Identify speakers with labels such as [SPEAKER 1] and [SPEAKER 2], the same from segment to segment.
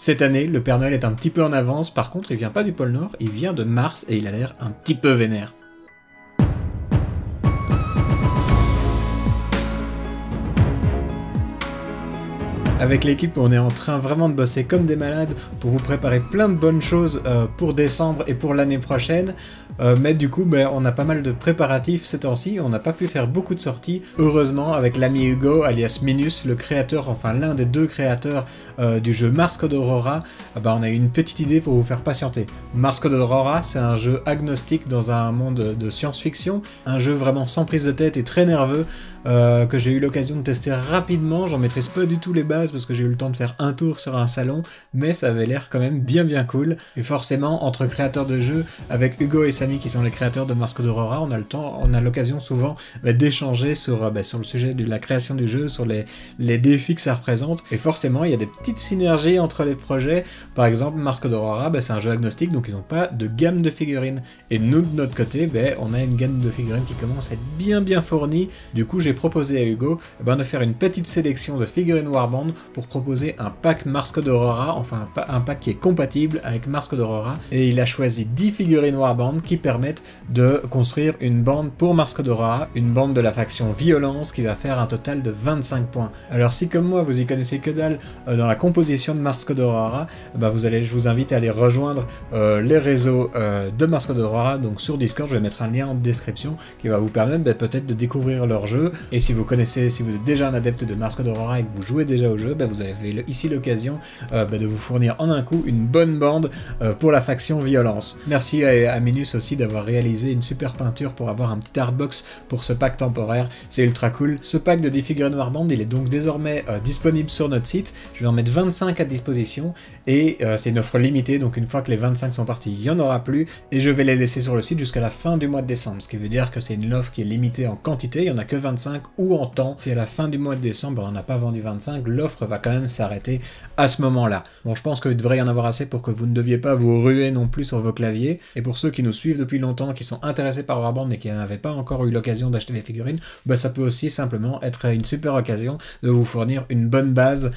[SPEAKER 1] Cette année, le Père Noël est un petit peu en avance, par contre il vient pas du pôle Nord, il vient de Mars et il a l'air un petit peu vénère. Avec l'équipe, on est en train vraiment de bosser comme des malades pour vous préparer plein de bonnes choses pour décembre et pour l'année prochaine. Mais du coup, on a pas mal de préparatifs ces temps-ci, on n'a pas pu faire beaucoup de sorties. Heureusement, avec l'ami Hugo, alias Minus, le créateur, enfin l'un des deux créateurs du jeu Mars Code Aurora, on a eu une petite idée pour vous faire patienter. Mars Code Aurora, c'est un jeu agnostique dans un monde de science-fiction, un jeu vraiment sans prise de tête et très nerveux, que j'ai eu l'occasion de tester rapidement. J'en maîtrise pas du tout les bases parce que j'ai eu le temps de faire un tour sur un salon, mais ça avait l'air quand même bien cool. Et forcément, entre créateurs de jeux, avec Hugo et Samy qui sont les créateurs de Mars Code Aurora, on a l'occasion souvent d'échanger sur le sujet de la création du jeu, sur les défis que ça représente. Et forcément, il y a des petites synergies entre les projets. Par exemple, Mars Code Aurora, c'est un jeu agnostique, donc ils n'ont pas de gamme de figurines. Et nous, de notre côté, on a une gamme de figurines qui commence à être bien fournie. Du coup, j'ai proposé à Hugo de faire une petite sélection de figurines Warband pour proposer un pack Mars Code Aurora, enfin un pack qui est compatible avec Mars Code Aurora, et il a choisi 10 figurines Warband qui permettent de construire une bande pour Mars Code Aurora, une bande de la faction Violence qui va faire un total de 25 points. Alors si comme moi vous y connaissez que dalle dans la composition de Mars Code Aurora, je vous invite à aller rejoindre les réseaux de Mars Code Aurora, donc sur Discord, je vais mettre un lien en description qui va vous permettre peut-être de découvrir leur jeu. Et si vous êtes déjà un adepte de Mars Code Aurora et que vous jouez déjà au jeu, vous avez ici l'occasion de vous fournir en un coup une bonne bande pour la faction Violence. Merci à Minus aussi d'avoir réalisé une super peinture pour avoir un petit artbox pour ce pack temporaire, c'est ultra cool. Ce pack de 10 figurines Warband, il est donc désormais disponible sur notre site, je vais en mettre 25 à disposition, et c'est une offre limitée, donc une fois que les 25 sont partis, il n'y en aura plus, et je vais les laisser sur le site jusqu'à la fin du mois de décembre, ce qui veut dire que c'est une offre qui est limitée en quantité, il n'y en a que 25, ou en temps. Si à la fin du mois de décembre on n'a pas vendu 25, l'offre va quand même s'arrêter à ce moment-là. Bon, je pense qu'il devrait y en avoir assez pour que vous ne deviez pas vous ruer non plus sur vos claviers, et pour ceux qui nous suivent depuis longtemps, qui sont intéressés par Warband mais qui n'avaient pas encore eu l'occasion d'acheter les figurines, ça peut aussi simplement être une super occasion de vous fournir une bonne base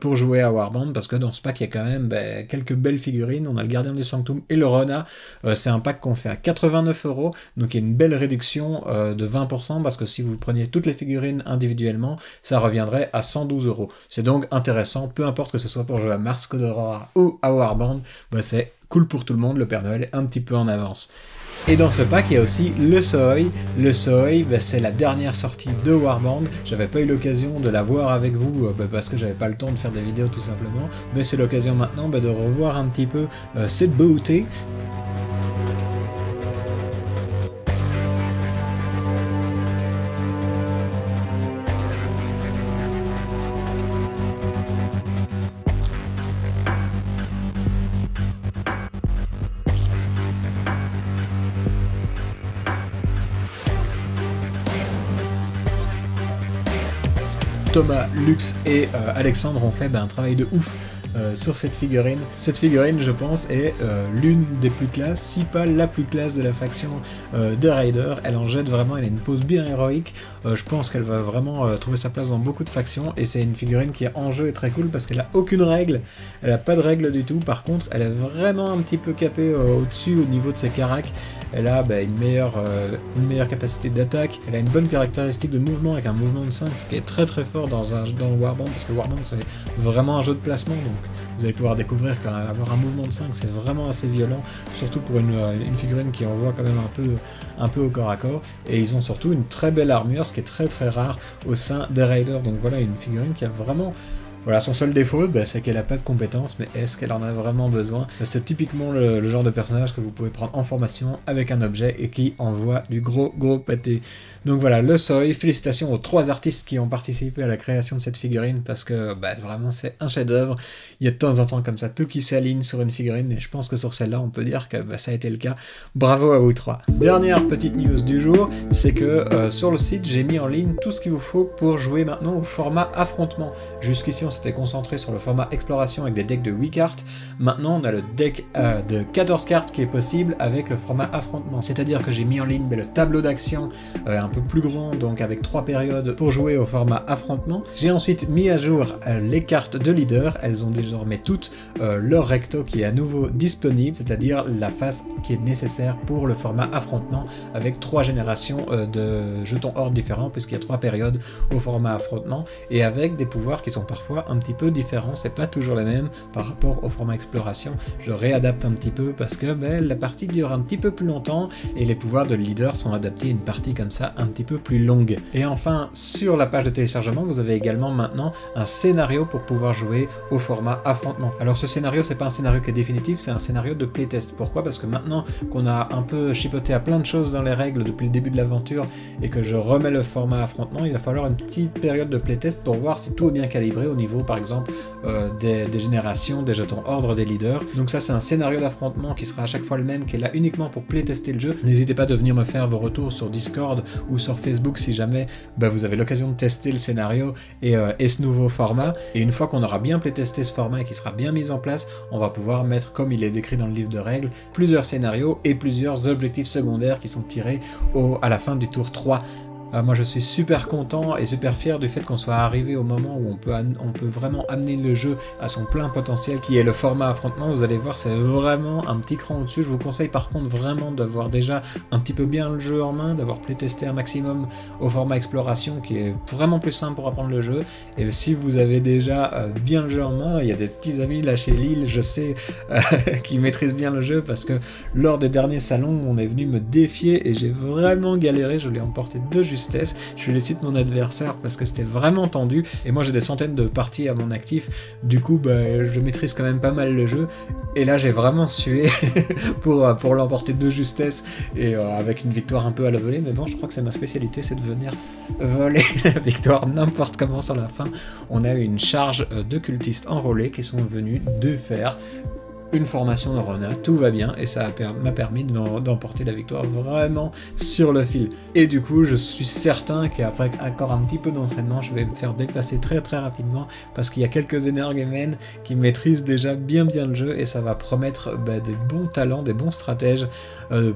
[SPEAKER 1] pour jouer à Warband, parce que dans ce pack il y a quand même quelques belles figurines. On a le Gardien du Sanctum et le Rona, c'est un pack qu'on fait à 89 €, donc il y a une belle réduction de 20%, parce que si vous preniez toutes les figurines individuellement, ça reviendrait à 112 €. C'est donc intéressant, peu importe que ce soit pour jouer à Mars Code Aurora ou à Warband, c'est cool pour tout le monde, le Père Noël est un petit peu en avance. Et dans ce pack, il y a aussi le Soi. Le Soi, c'est la dernière sortie de Warband. J'avais pas eu l'occasion de la voir avec vous parce que j'avais pas le temps de faire des vidéos tout simplement. Mais c'est l'occasion maintenant de revoir un petit peu cette beauté. Thomas, Lux et Alexandre ont fait un travail de ouf sur cette figurine. Cette figurine, je pense, est l'une des plus classes, si pas la plus classe de la faction de Raider. Elle en jette vraiment, elle a une pose bien héroïque. Je pense qu'elle va vraiment trouver sa place dans beaucoup de factions, et c'est une figurine qui est en jeu et très cool parce qu'elle a aucune règle, elle a pas de règle du tout. Par contre, elle est vraiment un petit peu capée au-dessus au niveau de ses caracs. Elle a une meilleure capacité d'attaque, elle a une bonne caractéristique de mouvement avec un mouvement de 5, ce qui est très fort dans le Warband, parce que Warband c'est vraiment un jeu de placement, donc vous allez pouvoir découvrir qu'avoir un mouvement de 5 c'est vraiment assez violent, surtout pour une figurine qui envoie quand même un peu au corps à corps, et ils ont surtout une très belle armure, ce qui est très rare au sein des Raiders. Donc voilà une figurine qui a vraiment... Voilà, son seul défaut, c'est qu'elle n'a pas de compétences, mais est-ce qu'elle en a vraiment besoin? C'est typiquement le genre de personnage que vous pouvez prendre en formation avec un objet et qui envoie du gros pâté. Donc voilà, le Soi, félicitations aux 3 artistes qui ont participé à la création de cette figurine, parce que vraiment c'est un chef-d'œuvre. Il y a de temps en temps comme ça tout qui s'aligne sur une figurine, et je pense que sur celle-là on peut dire que ça a été le cas. Bravo à vous 3. Dernière petite news du jour, c'est que sur le site j'ai mis en ligne tout ce qu'il vous faut pour jouer maintenant au format affrontement. Jusqu'ici on c'était concentré sur le format exploration avec des decks de 8 cartes. Maintenant, on a le deck de 14 cartes qui est possible avec le format affrontement. C'est-à-dire que j'ai mis en ligne le tableau d'action un peu plus grand, donc avec 3 périodes pour jouer au format affrontement. J'ai ensuite mis à jour les cartes de leader. Elles ont désormais toutes leur recto qui est à nouveau disponible, c'est-à-dire la face qui est nécessaire pour le format affrontement avec 3 générations de jetons hors différents puisqu'il y a 3 périodes au format affrontement et avec des pouvoirs qui sont parfois un petit peu différents, c'est pas toujours les mêmes par rapport au format exploration. Je réadapte un petit peu parce que la partie dure un petit peu plus longtemps et les pouvoirs de leader sont adaptés à une partie comme ça un petit peu plus longue. Et enfin, sur la page de téléchargement, vous avez également maintenant un scénario pour pouvoir jouer au format affrontement. Alors ce scénario, c'est pas un scénario qui est définitif, c'est un scénario de playtest. Pourquoi? Parce que maintenant qu'on a un peu chipoté à plein de choses dans les règles depuis le début de l'aventure et que je remets le format affrontement, il va falloir une petite période de playtest pour voir si tout est bien calibré au niveau par exemple des générations, des jetons ordre, des leaders. Donc ça c'est un scénario d'affrontement qui sera à chaque fois le même, qui est là uniquement pour playtester le jeu. N'hésitez pas de venir me faire vos retours sur Discord ou sur Facebook si jamais vous avez l'occasion de tester le scénario et ce nouveau format. Et une fois qu'on aura bien playtesté ce format et qu'il sera bien mis en place, on va pouvoir mettre, comme il est décrit dans le livre de règles, plusieurs scénarios et plusieurs objectifs secondaires qui sont tirés à la fin du tour 3. Moi je suis super content et super fier du fait qu'on soit arrivé au moment où on peut vraiment amener le jeu à son plein potentiel qui est le format affrontement. Vous allez voir, c'est vraiment un petit cran au-dessus. Je vous conseille par contre vraiment d'avoir déjà un petit peu bien le jeu en main, d'avoir playtesté un maximum au format exploration qui est vraiment plus simple pour apprendre le jeu. Et si vous avez déjà bien le jeu en main, il y a des petits amis là chez Lille, je sais, qui maîtrisent bien le jeu parce que lors des derniers salons, on est venu me défier et j'ai vraiment galéré, je l'ai emporté de justesse. Je félicite mon adversaire parce que c'était vraiment tendu et moi j'ai des centaines de parties à mon actif, du coup je maîtrise quand même pas mal le jeu et là j'ai vraiment sué pour l'emporter de justesse et avec une victoire un peu à la volée, mais bon je crois que c'est ma spécialité, c'est de venir voler la victoire n'importe comment sur la fin. On a eu une charge de cultistes enrôlés qui sont venus de faire une formation de Rona, tout va bien et ça m'a permis d'emporter la victoire vraiment sur le fil. Et du coup je suis certain qu'après encore un petit peu d'entraînement je vais me faire dépasser très très rapidement parce qu'il y a quelques énergumènes qui maîtrisent déjà bien le jeu et ça va promettre des bons talents, des bons stratèges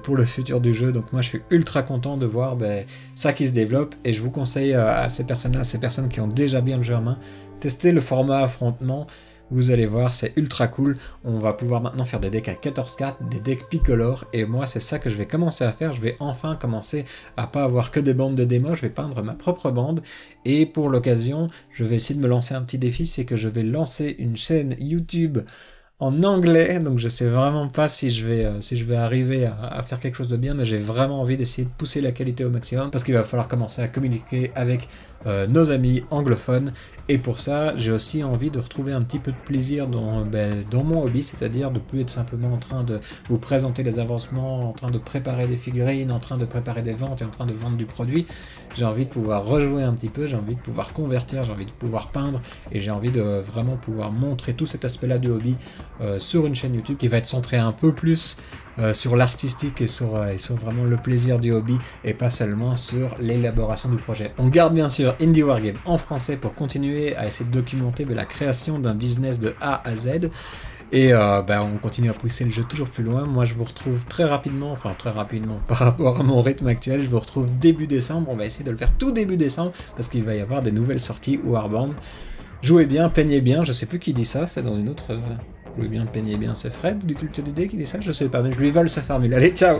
[SPEAKER 1] pour le futur du jeu. Donc moi je suis ultra content de voir ça qui se développe et je vous conseille à ces personnes qui ont déjà bien le jeu en main, tester le format affrontement. Vous allez voir, c'est ultra cool. On va pouvoir maintenant faire des decks à 14 cartes, des decks picolores, et moi c'est ça que je vais commencer à faire. Je vais enfin commencer à pas avoir que des bandes de démos, je vais peindre ma propre bande, et pour l'occasion, je vais essayer de me lancer un petit défi, c'est que je vais lancer une chaîne YouTube en anglais, donc je sais vraiment pas si je vais arriver à faire quelque chose de bien, mais j'ai vraiment envie d'essayer de pousser la qualité au maximum, parce qu'il va falloir commencer à communiquer avec nos amis anglophones, et pour ça, j'ai aussi envie de retrouver un petit peu de plaisir dans mon hobby, c'est-à-dire de plus être simplement en train de vous présenter les avancements, en train de préparer des figurines, en train de préparer des ventes et en train de vendre du produit. J'ai envie de pouvoir rejouer un petit peu, j'ai envie de pouvoir convertir, j'ai envie de pouvoir peindre, et j'ai envie de vraiment pouvoir montrer tout cet aspect-là du hobby sur une chaîne YouTube qui va être centrée un peu plus sur l'artistique et sur vraiment le plaisir du hobby et pas seulement sur l'élaboration du projet. On garde bien sûr Indie Wargame en français pour continuer à essayer de documenter la création d'un business de A à Z. Et on continue à pousser le jeu toujours plus loin. Moi je vous retrouve très rapidement par rapport à mon rythme actuel, je vous retrouve début décembre. On va essayer de le faire tout début décembre parce qu'il va y avoir des nouvelles sorties Warband. Jouez bien, peignez bien, je sais plus qui dit ça, c'est dans une autre... Jouez bien, peignez bien, c'est Fred du Culte du Dé qui dit ça, je sais pas, mais je lui vole sa formule. Allez, ciao!